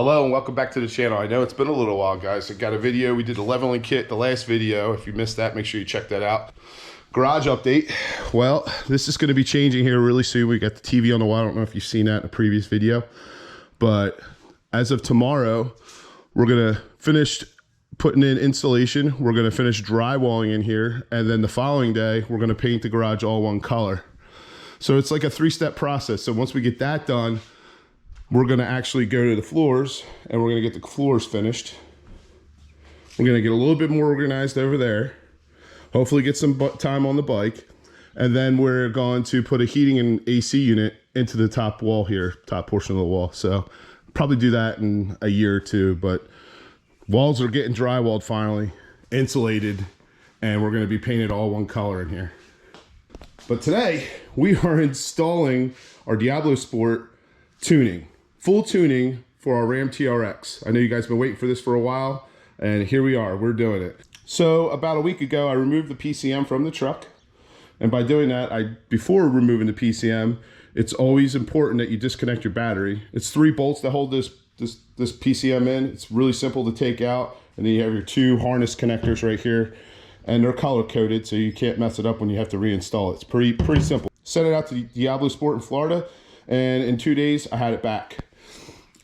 Hello and welcome back to the channel. I know it's been a little while, guys. I got a video. We did a leveling kit, the last video. If you missed that, make sure you check that out. Garage update. Well, this is going to be changing here really soon. We got the TV on the wall. I don't know if you've seen that in a previous video, but as of tomorrow, we're going to finish putting in insulation. We're going to finish drywalling in here, and then the following day, we're going to paint the garage all one color. So it's like a three-step process. So once we get that done, we're going to actually go to the floors, and we're going to get the floors finished. We're going to get a little bit more organized over there. Hopefully get some time on the bike. And then we're going to put a heating and AC unit into the top wall here, top portion of the wall. So probably do that in a year or two, but walls are getting drywalled finally, insulated, and we're going to be painted all one color in here. But today we are installing our DiabloSport tuning, full tuning for our Ram TRX. I know you guys have been waiting for this for a while, and here we are, we're doing it. So about a week ago, I removed the PCM from the truck. And by doing that, before removing the PCM, it's always important that you disconnect your battery. It's 3 bolts that hold this PCM in. It's really simple to take out. And then you have your 2 harness connectors right here. And they're color coded, so you can't mess it up when you have to reinstall it. It's pretty simple. Sent it out to DiabloSport in Florida, and in 2 days, I had it back.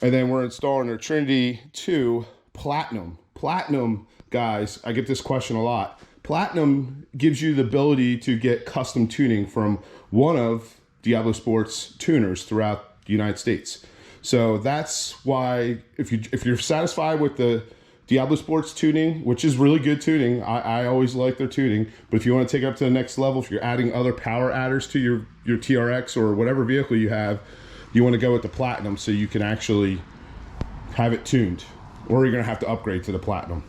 And then we're installing our Trinity 2 Platinum. Platinum, guys, I get this question a lot. Platinum gives you the ability to get custom tuning from one of DiabloSport's tuners throughout the United States. So that's why, if you're satisfied with the DiabloSport's tuning, which is really good tuning, I always like their tuning, but if you want to take it up to the next level, if you're adding other power adders to your TRX or whatever vehicle you have, you want to go with the Platinum so you can actually have it tuned, or you're going to have to upgrade to the Platinum.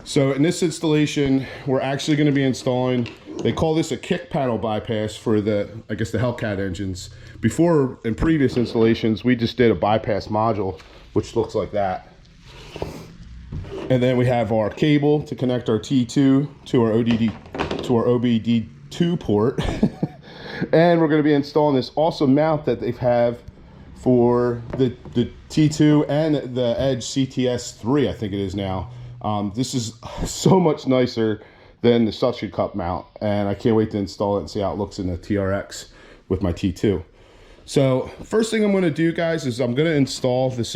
So in this installation, we're actually going to be installing, they call this a kick panel bypass for the, I guess, the Hellcat engines. Before, in previous installations, we just did a bypass module, which looks like that. And then we have our cable to connect our T2 to our OBD2 port. And we're going to be installing this awesome mount that they have for the T2 and the Edge CTS3, I think it is now. This is so much nicer than the suction cup mount, and I can't wait to install it and see how it looks in the TRX with my T2. So first thing I'm going to do, guys, is I'm going to install this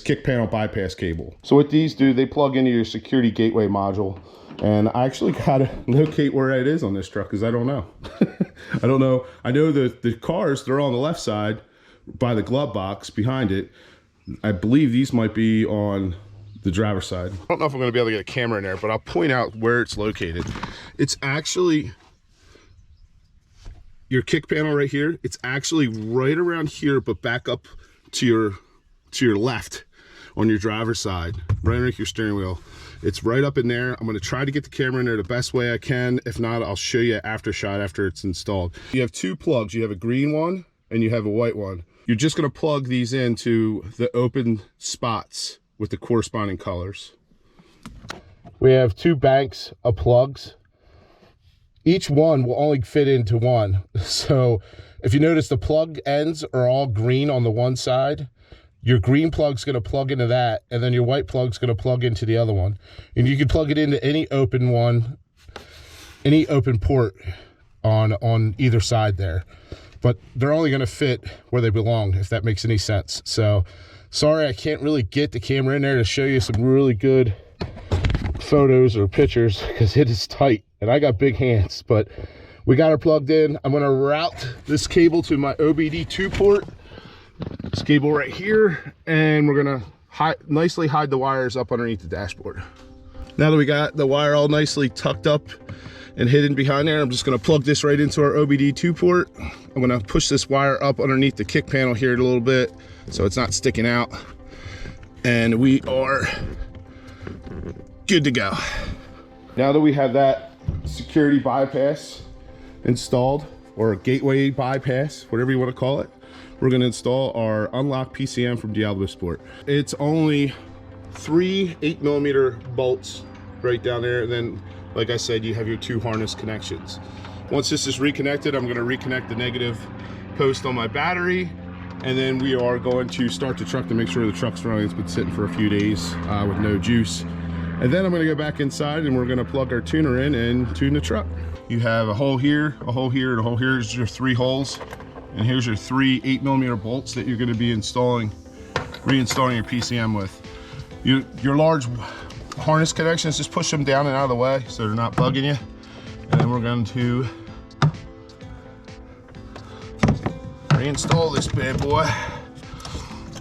kick panel bypass cable. So what these do, they plug into your security gateway module, and I actually got to locate where it is on this truck because I don't know. I don't know. I know the cars, they're on the left side by the glove box behind it. I believe these might be on the driver's side. I don't know if I'm going to be able to get a camera in there, but I'll point out where it's located. It's actually your kick panel right here. It's actually right around here, but back up to your left on your driver's side, right underneath your steering wheel. It's right up in there. I'm going to try to get the camera in there the best way I can. If not, I'll show you after shot after it's installed. You have 2 plugs. You have a green one and you have a white one. You're just going to plug these into the open spots with the corresponding colors. We have 2 banks of plugs. Each one will only fit into one. So if you notice, the plug ends are all green on the one side. Your green plug's going to plug into that, and then your white plug's going to plug into the other one. And you can plug it into any open one, any open port on either side there. But they're only going to fit where they belong, if that makes any sense. So sorry, I can't really get the camera in there to show you some really good photos or pictures because it is tight and I got big hands, but we got her plugged in. I'm going to route this cable to my OBD2 port, this cable right here, and we're going to nicely hide the wires up underneath the dashboard. Now that we got the wire all nicely tucked up and hidden behind there, I'm just going to plug this right into our OBD2 port. I'm going to push this wire up underneath the kick panel here a little bit so it's not sticking out, and we are good to go. Now that we have that security bypass installed, or a gateway bypass, whatever you want to call it, we're going to install our unlock PCM from DiabloSport. It's only 3 8mm bolts right down there, and then like I said, you have your 2 harness connections. Once this is reconnected, I'm going to reconnect the negative post on my battery, and then we are going to start the truck to make sure the truck's running. It's been sitting for a few days with no juice. And then I'm gonna go back inside and we're gonna plug our tuner in and tune the truck. You have a hole here, a hole here, and a hole here. Here's your 3 holes. And here's your 3 8mm bolts that you're gonna be reinstalling your PCM with. Your large harness connections, just push them down and out of the way so they're not bugging you. And then we're going to reinstall this bad boy.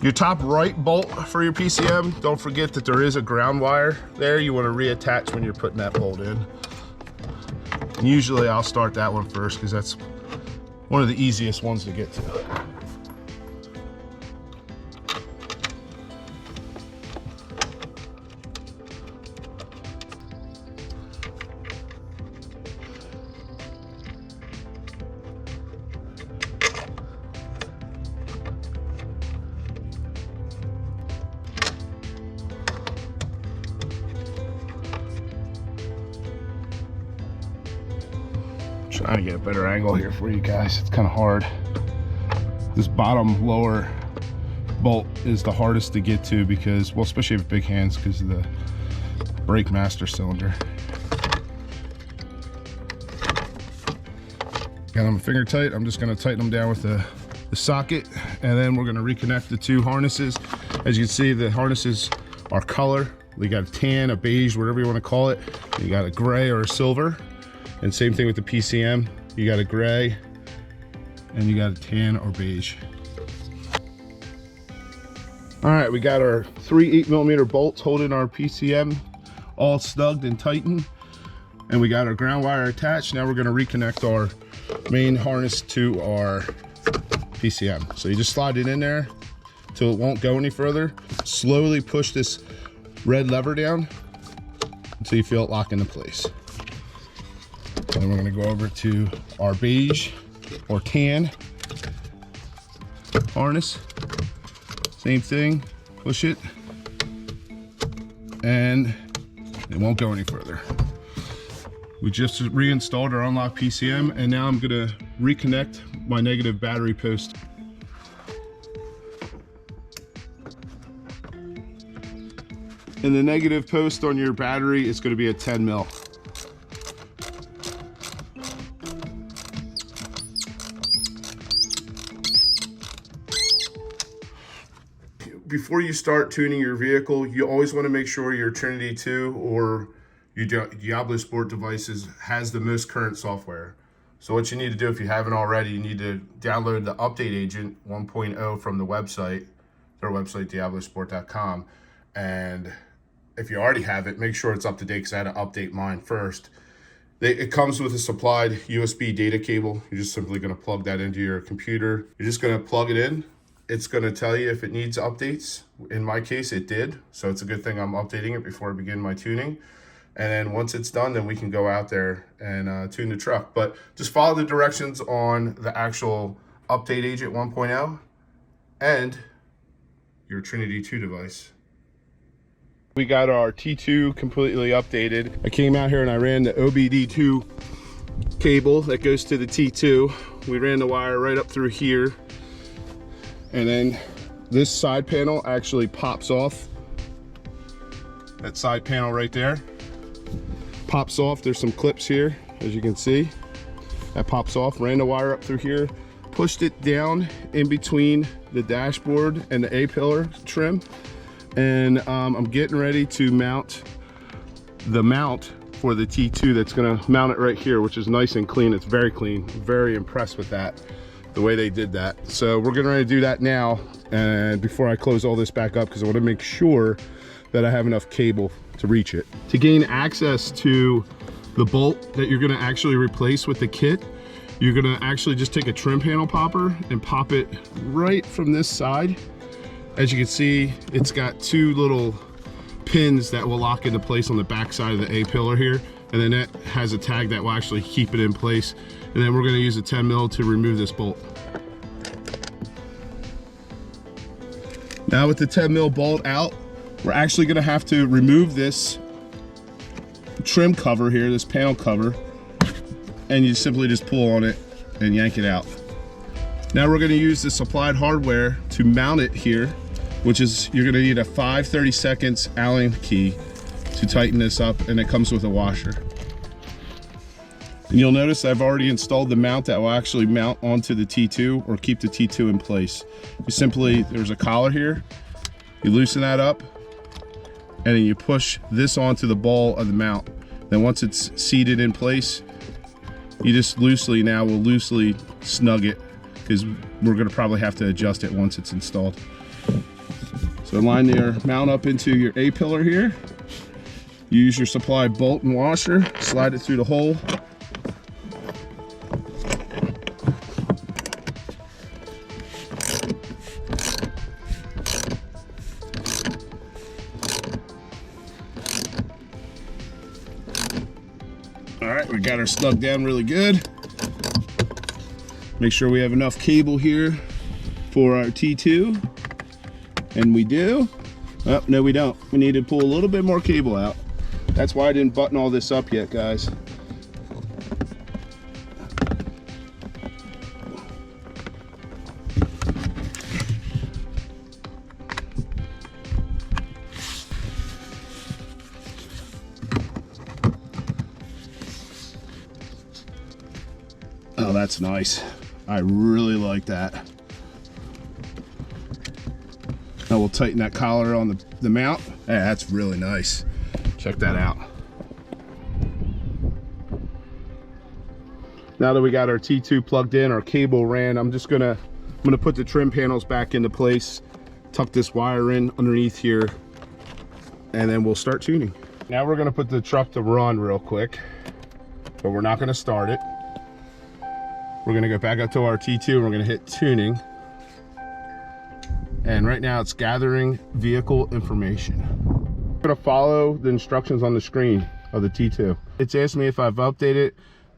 Your top right bolt for your PCM, don't forget that there is a ground wire there. You want to reattach when you're putting that bolt in. And usually I'll start that one first because that's one of the easiest ones to get to. Trying to get a better angle here for you guys. It's kind of hard. This bottom lower bolt is the hardest to get to because, well, especially with big hands because of the brake master cylinder. Got them finger tight. I'm just going to tighten them down with the socket, and then we're going to reconnect the 2 harnesses. As you can see, the harnesses are color. We got a tan, a beige, whatever you want to call it. You got a gray or a silver. And same thing with the PCM. You got a gray and you got a tan or beige. All right, we got our 3 8mm bolts holding our PCM all snugged and tightened. And we got our ground wire attached. Now we're gonna reconnect our main harness to our PCM. So you just slide it in there till it won't go any further. Slowly push this red lever down until you feel it lock into place. And then we're going to go over to our beige or tan harness. Same thing, push it, and it won't go any further. We just reinstalled our unlocked PCM, and now I'm going to reconnect my negative battery post. And the negative post on your battery is going to be a 10 mil. Before you start tuning your vehicle, you always want to make sure your Trinity 2 or your DiabloSport devices has the most current software. So what you need to do, if you haven't already, you need to download the Update Agent 1.0 from the website, their website, DiabloSport.com. And if you already have it, make sure it's up to date because I had to update mine first. It comes with a supplied USB data cable. You're just simply going to plug that into your computer. You're just going to plug it in. It's going to tell you if it needs updates. In my case, it did. So it's a good thing I'm updating it before I begin my tuning. And then once it's done, then we can go out there and tune the truck. But just follow the directions on the actual Update Agent 1.0 and your Trinity 2 device. We got our T2 completely updated. I came out here and I ran the OBD2 cable that goes to the T2. We ran the wire right up through here. And then this side panel actually pops off. That side panel right there pops off. There's some clips here, as you can see. That pops off. Ran the wire up through here, pushed it down in between the dashboard and the A-pillar trim. And I'm getting ready to mount the mount for the T2 that's gonna mount it right here, which is nice and clean. It's very clean. Very impressed with that, the way they did that. So we're getting ready to do that now, and before I close all this back up, because I want to make sure that I have enough cable to reach it. To gain access to the bolt that you're going to actually replace with the kit, you're going to actually just take a trim panel popper and pop it right from this side. As you can see, it's got 2 little pins that will lock into place on the back side of the A-pillar here, and then that has a tag that will actually keep it in place. And then we're going to use a 10 mil to remove this bolt. Now with the 10 mil bolt out, we're actually going to have to remove this trim cover here, this panel cover, and you simply just pull on it and yank it out. Now we're going to use the supplied hardware to mount it here, which is, you're going to need a 5/32 Allen key to tighten this up, and it comes with a washer. And you'll notice I've already installed the mount that will actually mount onto the T2 or keep the T2 in place. You simply, there's a collar here, you loosen that up, and then you push this onto the ball of the mount. Then once it's seated in place, you just loosely snug it, because we're going to probably have to adjust it once it's installed. So line your mount up into your A-pillar here. Use your supplied bolt and washer, slide it through the hole. All right, we got her stuck down really good. Make sure we have enough cable here for our T2, and we do. Oh, no we don't. We need to pull a little bit more cable out. That's why I didn't button all this up yet, guys. Oh, that's nice. I really like that. Now we'll tighten that collar on the mount. Yeah, that's really nice. Check that out. Now that we got our T2 plugged in, our cable ran, I'm gonna put the trim panels back into place, tuck this wire in underneath here, and then we'll start tuning. Now we're gonna put the truck to run real quick, but we're not gonna start it. We're gonna go back up to our T2 and we're gonna hit tuning. And right now it's gathering vehicle information. I'm gonna follow the instructions on the screen of the T2. It's asked me if I've updated.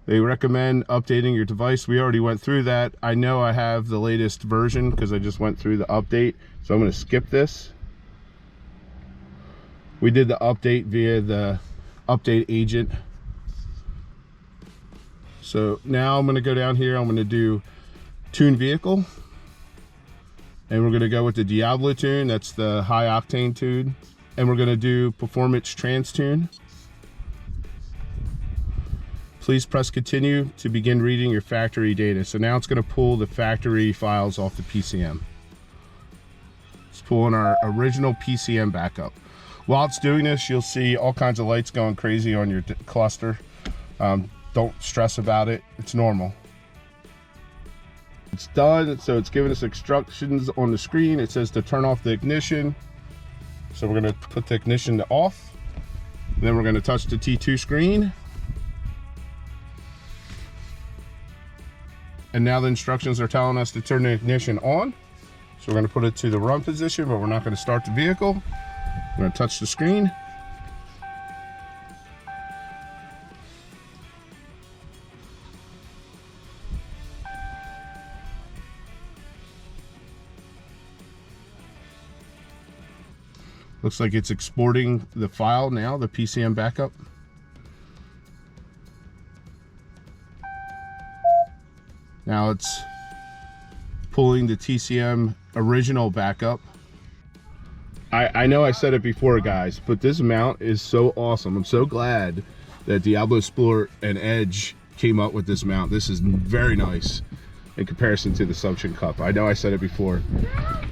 They recommend updating your device. We already went through that. I know I have the latest version because I just went through the update. So I'm gonna skip this. We did the update via the update agent. So now I'm gonna go down here, I'm gonna do tune vehicle. And we're gonna go with the Diablo tune, that's the high octane tune. And we're gonna do performance trans tune. Please press continue to begin reading your factory data. So now it's gonna pull the factory files off the PCM. It's pulling our original PCM backup. While it's doing this, you'll see all kinds of lights going crazy on your cluster. Don't stress about it, it's normal. It's done, so it's giving us instructions on the screen. It says to turn off the ignition. So we're gonna put the ignition to off. Then we're gonna touch the T2 screen. And now the instructions are telling us to turn the ignition on. So we're gonna put it to the run position, but we're not gonna start the vehicle. We're gonna touch the screen. Looks like it's exporting the file now, the PCM backup. Now it's pulling the TCM original backup. I know I said it before, guys, but this mount is so awesome. I'm so glad that DiabloSport and Edge came up with this mount. This is very nice in comparison to the suction cup. I know I said it before.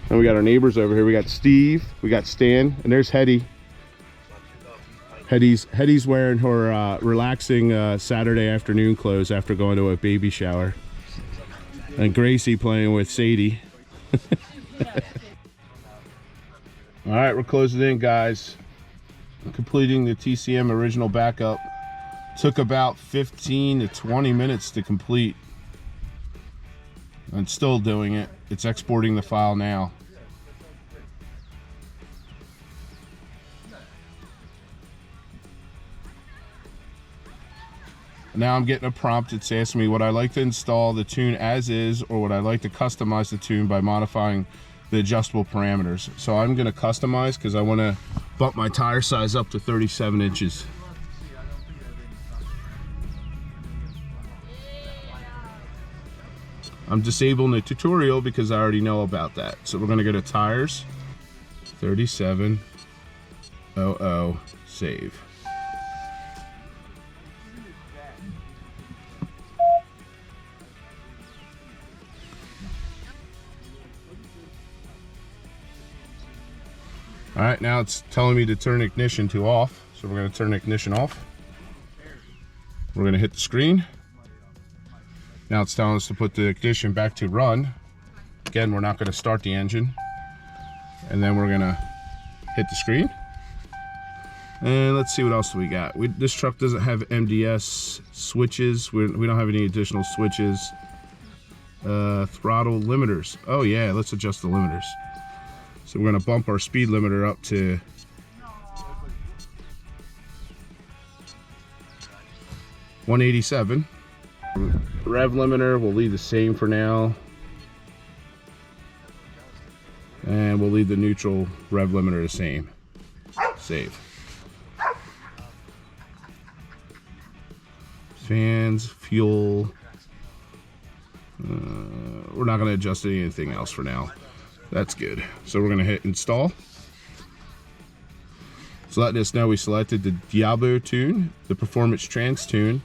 And we got our neighbors over here. We got Steve, we got Stan, and there's Hetty. Hetty's wearing her relaxing Saturday afternoon clothes after going to a baby shower. And Gracie playing with Sadie. All right, we're closing in, guys. Completing the TCM original backup. Took about 15 to 20 minutes to complete. I'm still doing it. It's exporting the file now. Now I'm getting a prompt. It's asking me would I like to install the tune as is, or would I like to customize the tune by modifying the adjustable parameters. So I'm going to customize because I want to bump my tire size up to 37 inches. I'm disabling the tutorial because I already know about that. So we're gonna go to tires, 3700, save. All right, now it's telling me to turn ignition to off. So we're gonna turn ignition off. We're gonna hit the screen. Now it's telling us to put the ignition back to run. Again, we're not gonna start the engine. And then we're gonna hit the screen. And let's see what else we got. This truck doesn't have MDS switches. We don't have any additional switches. Throttle limiters. Oh yeah, let's adjust the limiters. So we're gonna bump our speed limiter up to 187. Rev limiter, we'll leave the same for now. And we'll leave the neutral rev limiter the same. Save. Fans, fuel. We're not gonna adjust anything else for now. That's good. So we're gonna hit install. It's letting us know we selected the Diablo tune, the performance trans tune.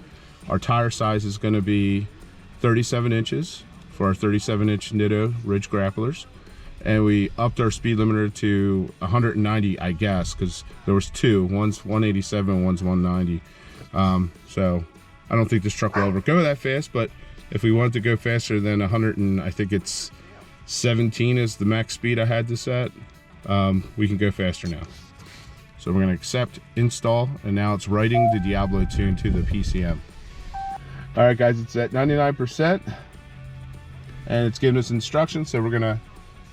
Our tire size is gonna be 37 inches for our 37-inch Nitto Ridge grapplers. And we upped our speed limiter to 190, I guess, because there was two. One's 187, one's 190. So I don't think this truck will ever go that fast, but if we wanted to go faster than 100 and I think it's 17 is the max speed I had this at, we can go faster now. So we're gonna accept, install, and now it's writing the Diablo tune to the PCM. All right guys, it's at 99%, and it's giving us instructions, so we're gonna,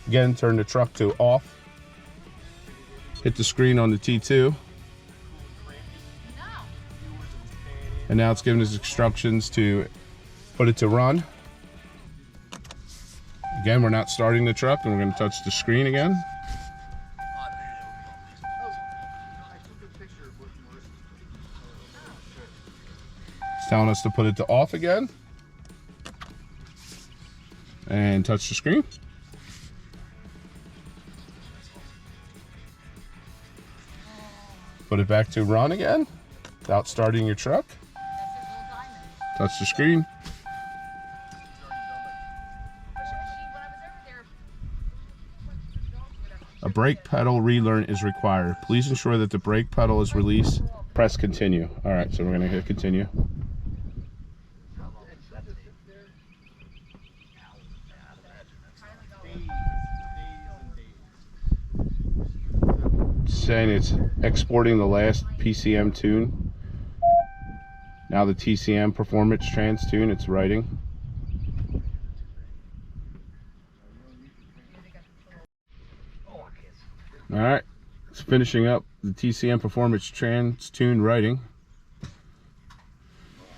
again, turn the truck to off, hit the screen on the T2, and now it's giving us instructions to put it to run. Again, we're not starting the truck, and we're gonna touch the screen again. It's telling us to put it to off again, and touch the screen. Put it back to run again, without starting your truck. Touch the screen. A brake pedal relearn is required. Please ensure that the brake pedal is released. Press continue. All right, so we're gonna hit continue. Saying it's exporting the last PCM tune. Now the TCM performance trans tune, it's writing. All right, it's finishing up the TCM performance trans tune writing.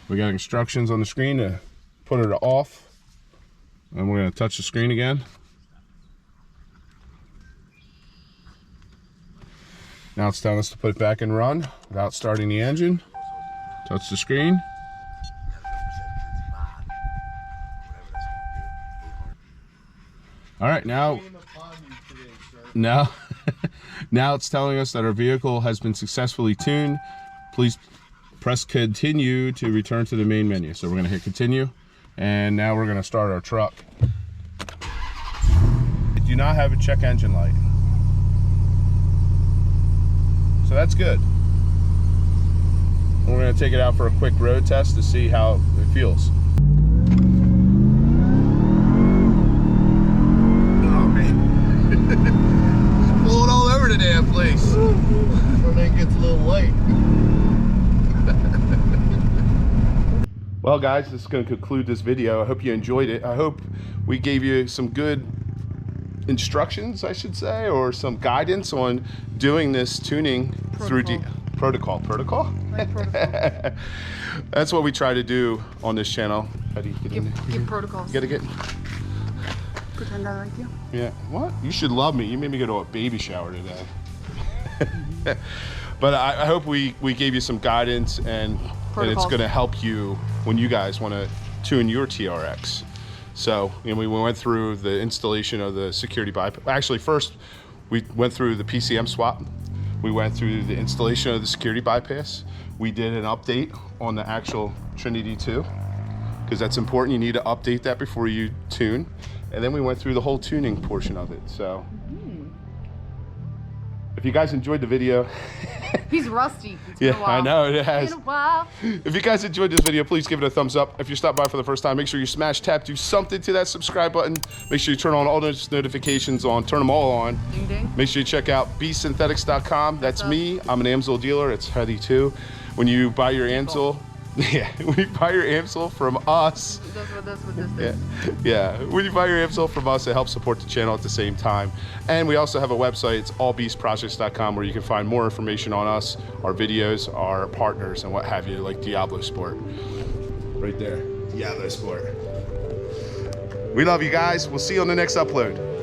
We got instructions on the screen to put it off, and we're going to touch the screen again. Now it's telling us to put it back and run without starting the engine. Touch the screen. All right, now it's telling us that our vehicle has been successfully tuned. Please press continue to return to the main menu. So we're going to hit continue, and now we're going to start our truck. We do not have a check engine light, so that's good. We're going to take it out for a quick road test to see how it feels. Oh man, pulling all over the damn place. When it gets a little light. Well guys, this is going to conclude this video. I hope you enjoyed it. I hope we gave you some good instructions, I should say, or some guidance on doing this tuning through protocol. Right, protocol. That's what we try to do on this channel. How do you get in there? Give protocols. You gotta get. Pretend I like you. Yeah. What? You should love me. You made me go to a baby shower today. But I hope we gave you some guidance, and it's going to help you when you guys want to tune your TRX. So, you know, we went through the installation of the security bypass. Actually, first we went through the PCM swap. We went through the installation of the security bypass. We did an update on the actual Trinity 2, because that's important. You need to update that before you tune. And then we went through the whole tuning portion of it. So if you guys enjoyed the video, He's rusty. It's been a yeah, while. I know it has. It's been a while. If you guys enjoyed this video, please give it a thumbs up. If you stopped by for the first time, make sure you smash, tap, do something to that subscribe button. Make sure you turn on all those notifications on, turn them all on. Ding ding. Make sure you check out bsynthetics.com. That's me. I'm an AMSOIL dealer. It's Heidi too. When you buy your AMSOIL, yeah, when you buy your AMSOIL from us, That's what this is. yeah, when you buy your AMSOIL from us, it helps support the channel at the same time. And we also have a website. It's allbeastprojects.com, where you can find more information on us, our videos, our partners, and what have you, like DiabloSport. Right there, DiabloSport. We love you guys. We'll see you on the next upload.